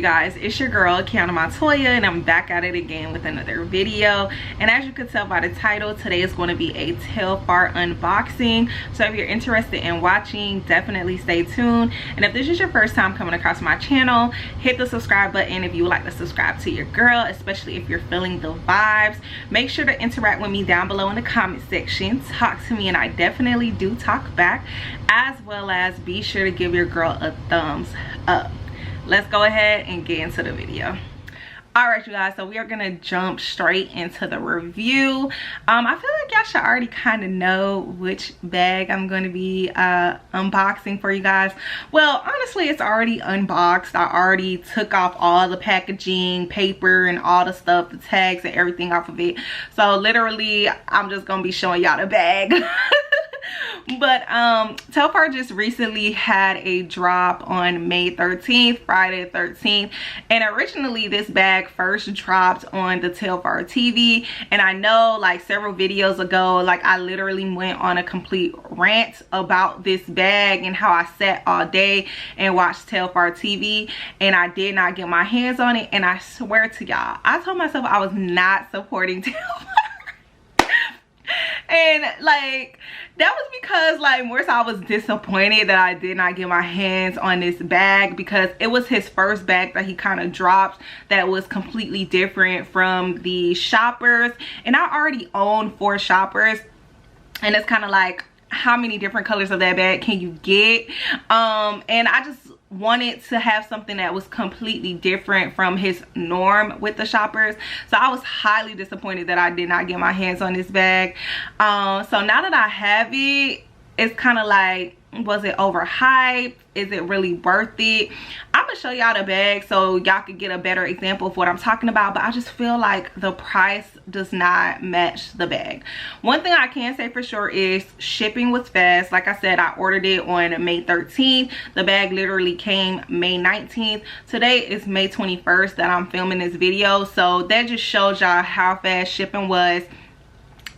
guys? It's your girl Kiana Montoya, and I'm back at it again with another video. And as you can tell by the title, today is going to be a Telfar unboxing. So if you're interested in watching, definitely stay tuned. And if this is your first time coming across my channel, hit the subscribe button if you would like to subscribe to your girl, especially if you're feeling the vibes. Make sure to interact with me down below in the comment section. Talk to me, and I definitely do talk back, as well as be sure to give your girl a thumbs up. Let's go ahead and get into the video. All right, you guys, so we are gonna jump straight into the review. I feel like y'all should already kind of know which bag I'm going to be unboxing for you guys. Well, honestly, it's already unboxed. I already took off all the packaging, paper, and all the stuff, the tags and everything off of it. So literally, I'm just gonna be showing y'all the bag. But Telfar just recently had a drop on May 13th, Friday the 13th, and originally this bag first dropped on the Telfar TV. And I know, like, several videos ago, like, I literally went on a complete rant about this bag and how I sat all day and watched Telfar TV, and I did not get my hands on it. And I swear to y'all, I told myself I was not supporting Telfar. And like, that was because, like, more so I was disappointed that I did not get my hands on this bag, because it was his first bag that he kind of dropped that was completely different from the shoppers. And I already own 4 shoppers, and it's kind of like, how many different colors of that bag can you get? And I just wanted to have something that was completely different from his norm with the shoppers. So I was highly disappointed that I did not get my hands on this bag. So now that I have it, it's kind of like, was it overhyped? Is it really worth it? I'm gonna show y'all the bag so y'all could get a better example of what I'm talking about, but I just feel like the price does not match the bag. One thing I can say for sure is shipping was fast. Like I said, I ordered it on May 13th. The bag literally came May 19th. Today is May 21st that I'm filming this video, so that just shows y'all how fast shipping was.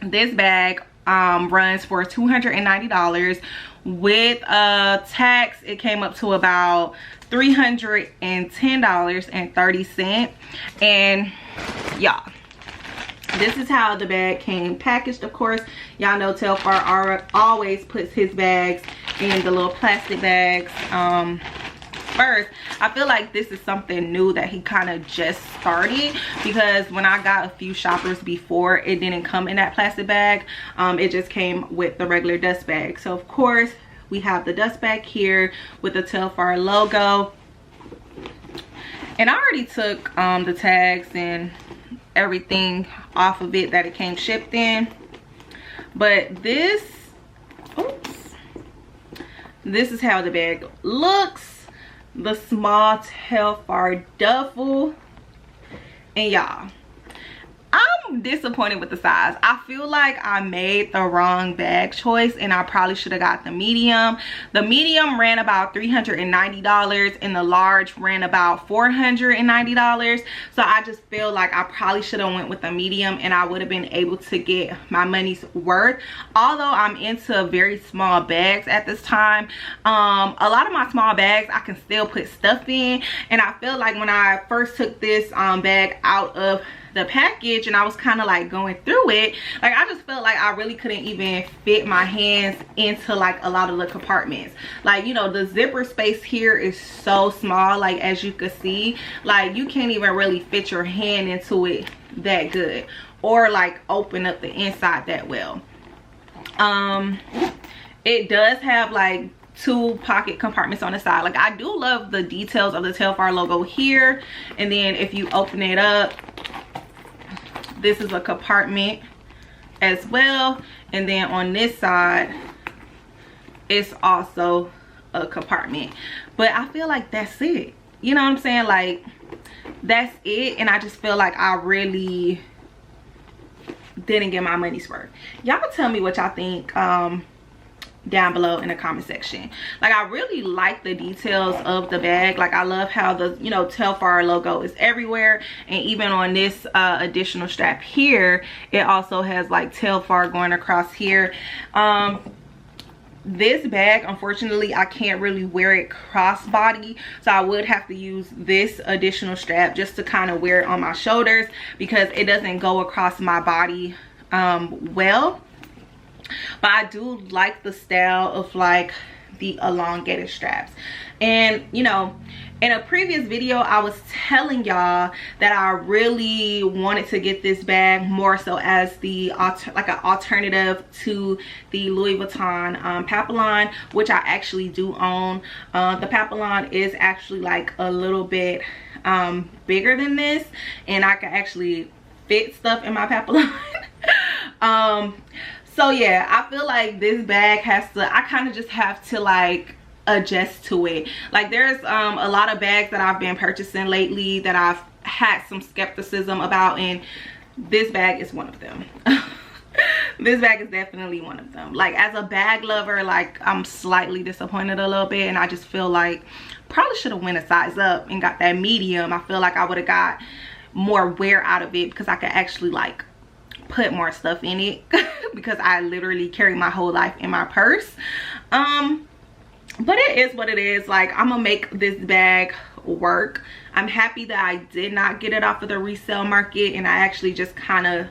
This bag runs for $290. With tax, it came up to about $310.30. And y'all, this is how the bag came packaged. Of course, y'all know Telfar always puts his bags in the little plastic bags first. I feel like this is something new that he kind of just started, because when I got a few shoppers before, it didn't come in that plastic bag. It just came with the regular dust bag. So of course we have the dust bag here with the Telfar logo, and I already took the tags and everything off of it that it came shipped in. But this, oops, this is how the bag looks. The small Telfar duffel. And y'all, I'm disappointed with the size. I feel like I made the wrong bag choice, and I probably should have got the medium. The medium ran about $390 and the large ran about $490. So I just feel like I probably should have went with the medium, and I would have been able to get my money's worth. Although I'm into very small bags at this time, a lot of my small bags I can still put stuff in. And I feel like when I first took this bag out of the package and I was kind of like going through it, like, I just felt like I really couldn't even fit my hands into like a lot of the compartments. Like, you know, the zipper space here is so small, like, as you can see, like, you can't even really fit your hand into it that good, or like open up the inside that well. It does have like 2 pocket compartments on the side. Like, I do love the details of the Telfar logo here. And then if you open it up, this is a compartment as well, and then on this side it's also a compartment. But I feel like that's it, you know what I'm saying? Like, that's it. And I just feel like I really didn't get my money's worth. Y'all tell me what y'all think down below in the comment section. Like, I really like the details of the bag. Like, I love how the, you know, Telfar logo is everywhere, and even on this additional strap here, it also has like Telfar going across here. this bag, unfortunately, I can't really wear it crossbody, so I would have to use this additional strap just to kind of wear it on my shoulders, because it doesn't go across my body well. But I do like the style of like the elongated straps. And you know, in a previous video I was telling y'all that I really wanted to get this bag more so as the like an alternative to the Louis Vuitton Papillon, which I actually do own. The Papillon is actually like a little bit bigger than this, and I can actually fit stuff in my Papillon. So yeah, I feel like this bag has to, I kind of just have to like adjust to it. Like there's a lot of bags that I've been purchasing lately that I've had some skepticism about, and this bag is one of them. This bag is definitely one of them. Like as a bag lover, like I'm slightly disappointed a little bit, and I just feel like probably should have went a size up and got that medium. I feel like I would have got more wear out of it because I could actually like put more stuff in it because I literally carry my whole life in my purse. But it is what it is. Like I'm gonna make this bag work. I'm happy that I did not get it off of the resale market, and I actually just kind of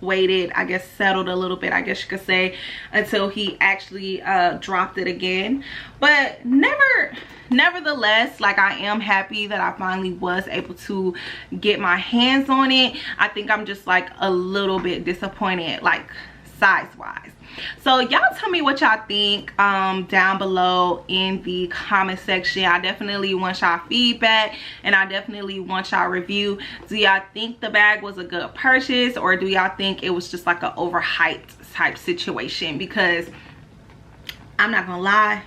waited, I guess settled a little bit, I guess you could say, until he actually dropped it again. But nevertheless, like I am happy that I finally was able to get my hands on it. I think I'm just like a little bit disappointed like size wise. So y'all tell me what y'all think down below in the comment section. I definitely want y'all feedback, and I definitely want y'all review. Do y'all think the bag was a good purchase, or do y'all think it was just like an overhyped type situation? Because I'm not gonna lie,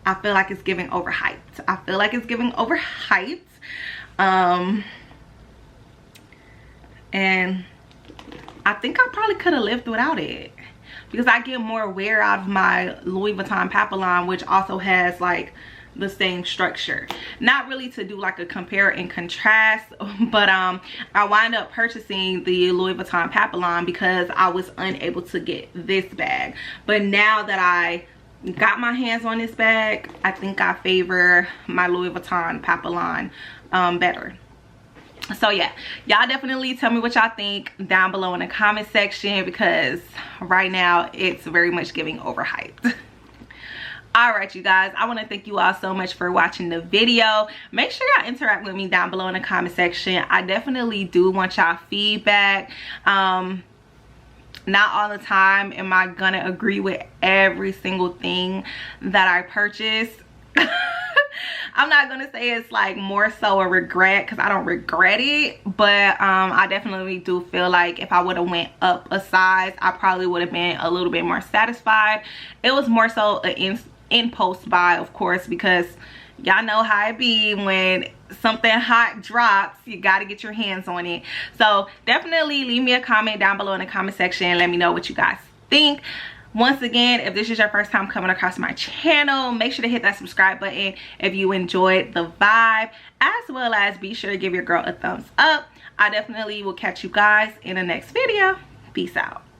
I feel like it's giving overhyped. I feel like it's giving overhyped. And I think I probably could have lived without it, because I get more wear out of my Louis Vuitton Papillon, which also has like the same structure. Not really to do like a compare and contrast, but I wind up purchasing the Louis Vuitton Papillon because I was unable to get this bag. But now that I got my hands on this bag, I think I favor my Louis Vuitton Papillon better. So yeah, y'all definitely tell me what y'all think down below in the comment section, because right now it's very much giving overhyped. All right, you guys, I want to thank you all so much for watching the video. Make sure y'all interact with me down below in the comment section. I definitely do want y'all feedback. Not all the time am I gonna agree with every single thing that I purchase. I'm not gonna say it's like more so a regret, because I don't regret it, but I definitely do feel like if I would have went up a size, I probably would have been a little bit more satisfied. It was more so an impulse buy, of course, because y'all know how it be when something hot drops, you got to get your hands on it. So definitely leave me a comment down below in the comment section and let me know what you guys think. Once again, if this is your first time coming across my channel, make sure to hit that subscribe button if you enjoyed the vibe, as well as be sure to give your girl a thumbs up. I definitely will catch you guys in the next video. Peace out.